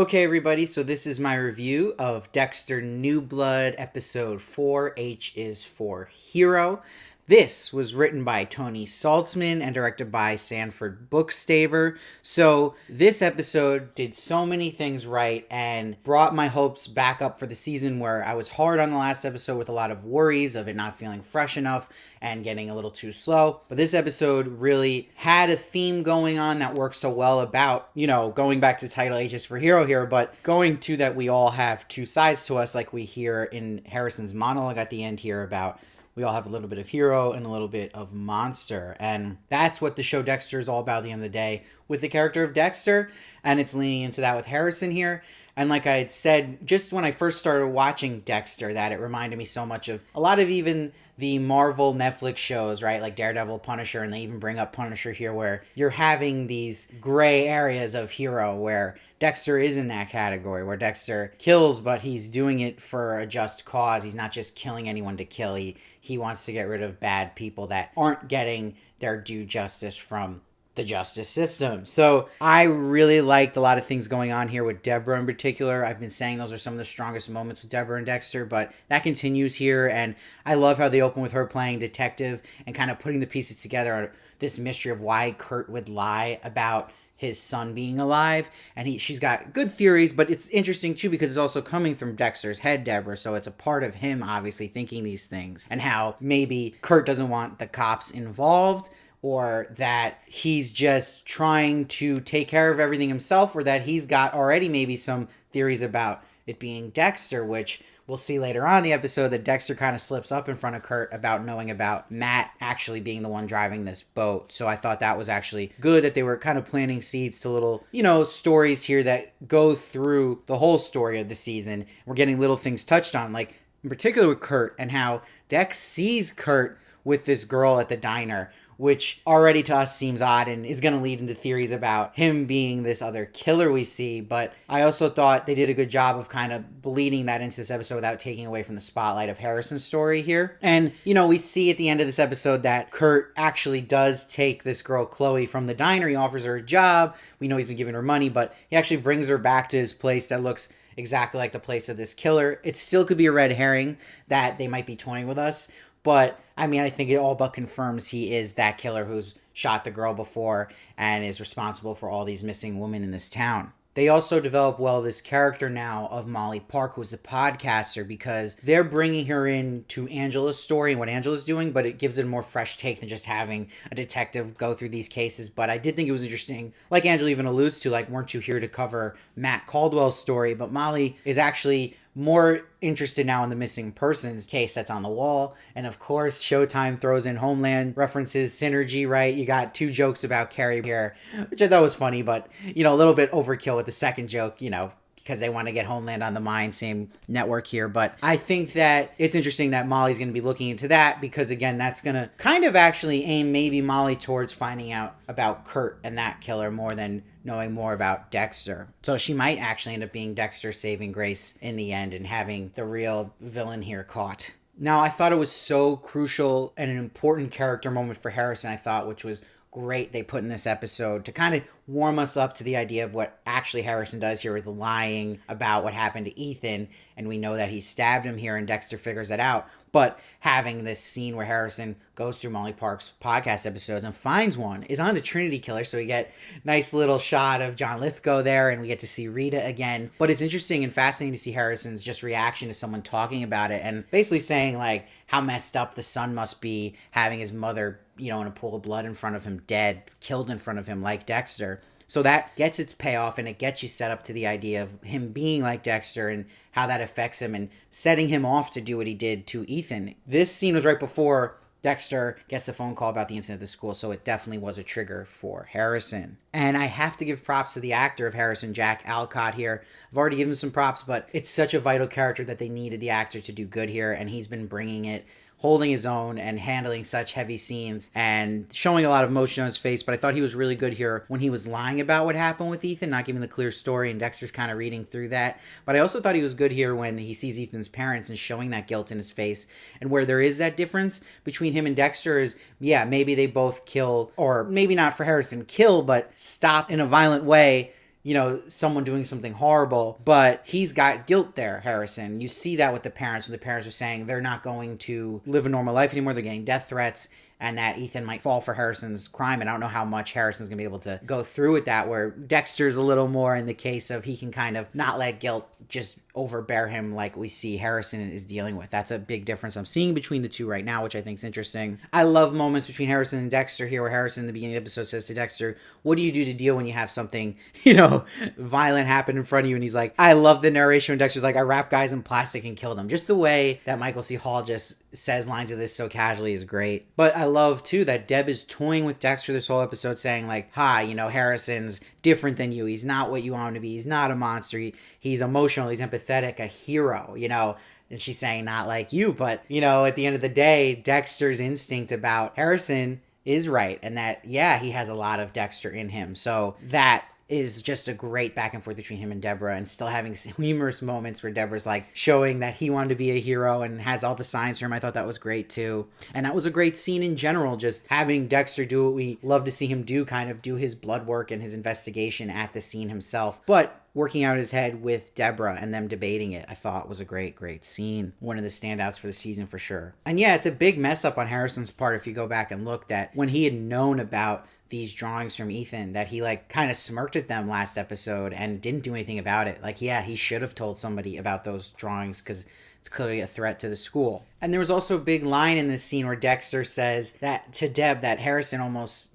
Okay, everybody, so this is my review of Dexter New Blood, episode 4, H is for Hero. This was written by Tony Saltzman and directed by Sanford Bookstaver. So this episode did so many things right and brought my hopes back up for the season, where I was hard on the last episode with a lot of worries of it not feeling fresh enough and getting a little too slow. But this episode really had a theme going on that works so well about, going back to the title H is for Hero here, but going to that we all have two sides to us, like we hear in Harrison's monologue at the end here about we all have a little bit of hero and a little bit of monster. And that's what the show Dexter is all about at the end of the day, with the character of Dexter. And it's leaning into that with Harrison here. And like I had said, just when I first started watching Dexter, that it reminded me so much of a lot of even the Marvel Netflix shows, right? Like Daredevil, Punisher, and they even bring up Punisher here, where you're having these gray areas of hero where Dexter is in that category, where Dexter kills, but he's doing it for a just cause. He's not just killing anyone to kill. He wants to get rid of bad people that aren't getting their due justice from the justice system. So I really liked a lot of things going on here with Deborah in particular. I've been saying those are some of the strongest moments with Deborah and Dexter, but that continues here. And I love how they open with her playing detective and kind of putting the pieces together on this mystery of why Kurt would lie about his son being alive. And she's got good theories, but it's interesting too because it's also coming from Dexter's head, Deborah, so it's a part of him obviously thinking these things, and how maybe Kurt doesn't want the cops involved, or that he's just trying to take care of everything himself, or that he's got already maybe some theories about it being Dexter, which we'll see later on in the episode that Dexter kind of slips up in front of Kurt about knowing about Matt actually being the one driving this boat. So I thought that was actually good that they were kind of planting seeds to little, stories here that go through the whole story of the season. We're getting little things touched on, like in particular with Kurt and how Dex sees Kurt with this girl at the diner, which already to us seems odd and is going to lead into theories about him being this other killer we see. But I also thought they did a good job of kind of bleeding that into this episode without taking away from the spotlight of Harrison's story here. And, we see at the end of this episode that Kurt actually does take this girl, Chloe, from the diner. He offers her a job. We know he's been giving her money, but he actually brings her back to his place that looks exactly like the place of this killer. It still could be a red herring that they might be toying with us. But, I think it all but confirms he is that killer who's shot the girl before and is responsible for all these missing women in this town. They also develop well this character now of Molly Park, who's the podcaster, because they're bringing her in to Angela's story and what Angela's doing, but it gives it a more fresh take than just having a detective go through these cases. But I did think it was interesting, like Angela even alludes to, like, weren't you here to cover Matt Caldwell's story? But Molly is actually more interested now in the missing persons case that's on the wall. And of course, Showtime throws in Homeland references, synergy, right? You got two jokes about Carrie here, which I thought was funny, but, a little bit overkill with the second joke, because they want to get Homeland on the mind, same network here. But I think that it's interesting that Molly's going to be looking into that, because again, that's going to kind of actually aim maybe Molly towards finding out about Kurt and that killer more than knowing more about Dexter. So she might actually end up being Dexter's saving grace in the end and having the real villain here caught. Now, I thought it was so crucial and an important character moment for Harrison, I thought, which was great they put in this episode to kind of warm us up to the idea of what actually Harrison does here with lying about what happened to Ethan. And we know that he stabbed him here and Dexter figures it out. But having this scene where Harrison goes through Molly Park's podcast episodes and finds one is on the Trinity Killer. So we get nice little shot of John Lithgow there and we get to see Rita again. But it's interesting and fascinating to see Harrison's just reaction to someone talking about it and basically saying like how messed up the son must be having his mother, in a pool of blood in front of him, dead, killed in front of him like Dexter. So that gets its payoff and it gets you set up to the idea of him being like Dexter and how that affects him and setting him off to do what he did to Ethan. This scene was right before Dexter gets a phone call about the incident at the school, so it definitely was a trigger for Harrison. And I have to give props to the actor of Harrison, Jack Alcott here. I've already given him some props, but it's such a vital character that they needed the actor to do good here, and he's been bringing it, holding his own and handling such heavy scenes and showing a lot of emotion on his face. But I thought he was really good here when he was lying about what happened with Ethan, not giving the clear story, and Dexter's kind of reading through that. But I also thought he was good here when he sees Ethan's parents and showing that guilt in his face. And where there is that difference between him and Dexter is, yeah, maybe they both kill, or maybe not for Harrison kill, but stop in a violent way someone doing something horrible, but he's got guilt there, Harrison. You see that with the parents, when the parents are saying they're not going to live a normal life anymore. They're getting death threats, and that Ethan might fall for Harrison's crime. And I don't know how much Harrison's going to be able to go through with that, where Dexter's a little more in the case of he can kind of not let guilt just overbear him like we see Harrison is dealing with. That's a big difference I'm seeing between the two right now, which I think is interesting. I love moments between Harrison and Dexter here, where Harrison in the beginning of the episode says to Dexter, what do you do to deal when you have something, violent happen in front of you? And he's like, I love the narration when Dexter's like, I wrap guys in plastic and kill them. Just the way that Michael C. Hall just says lines of this so casually is great. But I love too that Deb is toying with Dexter this whole episode, saying like, hi, Harrison's different than you. He's not what you want him to be. He's not a monster. He's emotional. He's empathetic, a hero, and she's saying not like you. But, at the end of the day, Dexter's instinct about Harrison is right. And that, yeah, he has a lot of Dexter in him. So that is just a great back and forth between him and Deborah, and still having humorous moments where Deborah's like showing that he wanted to be a hero and has all the signs for him. I thought that was great too. And that was a great scene in general, just having Dexter do what we love to see him do, kind of do his blood work and his investigation at the scene himself, but working out his head with Deborah and them debating it. I thought was a great, great scene. One of the standouts for the season for sure. And yeah, it's a big mess up on Harrison's part if you go back and look, that when he had known about these drawings from Ethan, that he kind of smirked at them last episode and didn't do anything about it. He should have told somebody about those drawings, because it's clearly a threat to the school. And there was also a big line in this scene where Dexter says that to Deb, that Harrison almost,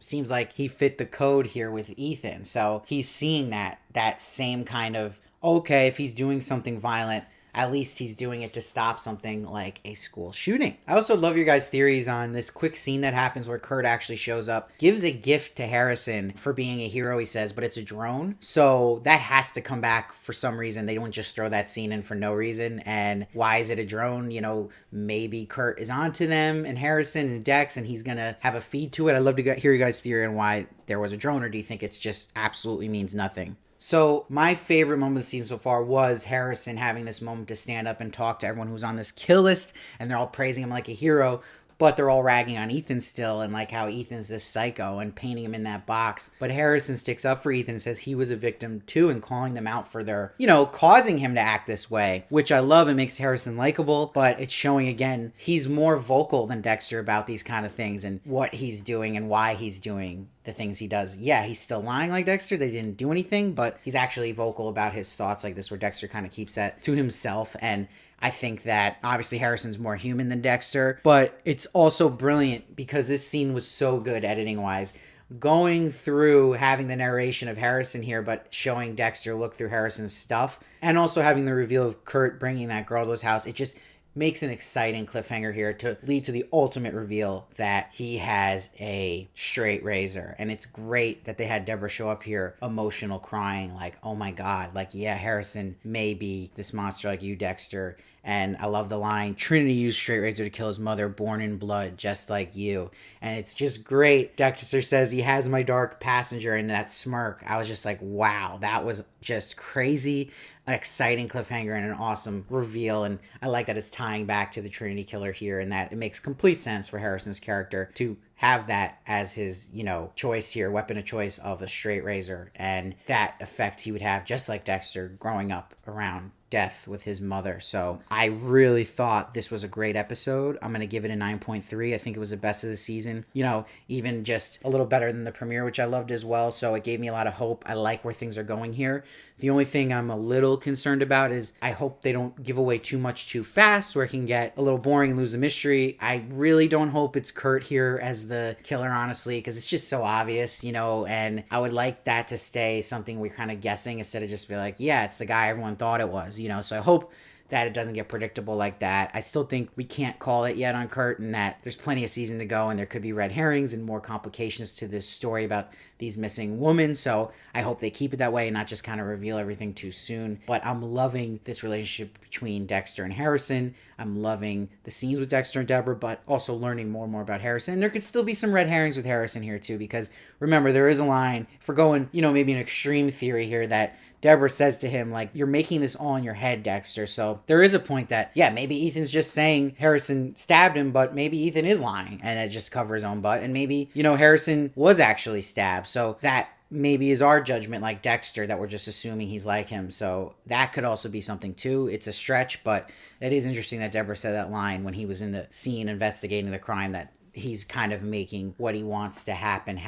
seems like he fit the code here with Ethan. So he's seeing that same kind of, okay, if he's doing something violent, at least he's doing it to stop something like a school shooting. I also love your guys' theories on this quick scene that happens where Kurt actually shows up, gives a gift to Harrison for being a hero, he says, but it's a drone. So that has to come back for some reason. They don't just throw that scene in for no reason. And why is it a drone? Maybe Kurt is onto them and Harrison and Dex, and he's going to have a feed to it. I'd love to hear your guys' theory on why there was a drone, or do you think it's just absolutely means nothing? So my favorite moment of the season so far was Harrison having this moment to stand up and talk to everyone who's on this kill list, and they're all praising him like a hero, but they're all ragging on Ethan still, and like how Ethan's this psycho and painting him in that box. But Harrison sticks up for Ethan and says he was a victim too, and calling them out for their, causing him to act this way, which I love. It makes Harrison likable, but it's showing again, he's more vocal than Dexter about these kind of things and what he's doing and why he's doing the things he does. Yeah, he's still lying like Dexter. They didn't do anything, but he's actually vocal about his thoughts like this, where Dexter kind of keeps that to himself. And I think that obviously Harrison's more human than Dexter, but it's also brilliant because this scene was so good editing wise. Going through having the narration of Harrison here, but showing Dexter look through Harrison's stuff, and also having the reveal of Kurt bringing that girl to his house, it just makes an exciting cliffhanger here to lead to the ultimate reveal that he has a straight razor. And it's great that they had Deborah show up here emotional, crying like, oh my God, yeah, Harrison may be this monster like you, Dexter. And I love the line, Trinity used straight razor to kill his mother, born in blood, just like you. And it's just great. Dexter says he has my dark passenger, and that smirk, I was just like, wow, that was just crazy. An exciting cliffhanger and an awesome reveal. And I like that it's tying back to the Trinity killer here, and that it makes complete sense for Harrison's character to have that as his, choice here, weapon of choice of a straight razor, and that effect he would have just like Dexter growing up around death with his mother. So I really thought this was a great episode. I'm going to give it a 9.3. I think it was the best of the season, even just a little better than the premiere, which I loved as well. So it gave me a lot of hope. I like where things are going here. The only thing I'm a little concerned about is I hope they don't give away too much too fast, where it can get a little boring and lose the mystery. I really don't hope it's Kurt here as the killer, honestly, because it's just so obvious, and I would like that to stay something we're kind of guessing instead of just be like, yeah, it's the guy everyone thought it was, so I hope that it doesn't get predictable like that. I still think we can't call it yet on Kurt, and that there's plenty of season to go, and there could be red herrings and more complications to this story about these missing women. So I hope they keep it that way and not just kind of reveal everything too soon. But I'm loving this relationship between Dexter and Harrison. I'm loving the scenes with Dexter and Deborah, but also learning more and more about Harrison. And there could still be some red herrings with Harrison here too, because remember, there is a line, if we're going, maybe an extreme theory here, that Deborah says to him, you're making this all in your head, Dexter. So there is a point that, yeah, maybe Ethan's just saying Harrison stabbed him, but maybe Ethan is lying and it just covers his own butt. And maybe, Harrison was actually stabbed. So that maybe is our judgment like Dexter that we're just assuming he's like him. So that could also be something too. It's a stretch, but it is interesting that Deborah said that line when he was in the scene investigating the crime, that he's kind of making what he wants to happen.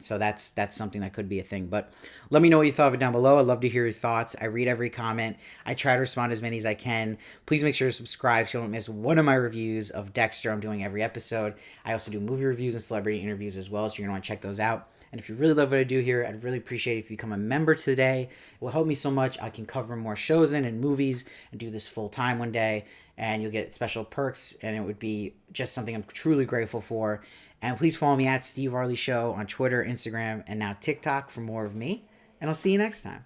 So that's something that could be a thing. But let me know what you thought of it down below. I'd love to hear your thoughts. I read every comment. I try to respond as many as I can. Please make sure to subscribe so you don't miss one of my reviews of Dexter. I'm doing every episode. I also do movie reviews and celebrity interviews as well, so you're going to want to check those out. And if you really love what I do here, I'd really appreciate it if you become a member today. It will help me so much. I can cover more shows and movies and do this full time one day. And you'll get special perks. And it would be just something I'm truly grateful for. And please follow me at Steve Varley Show on Twitter, Instagram, and now TikTok for more of me. And I'll see you next time.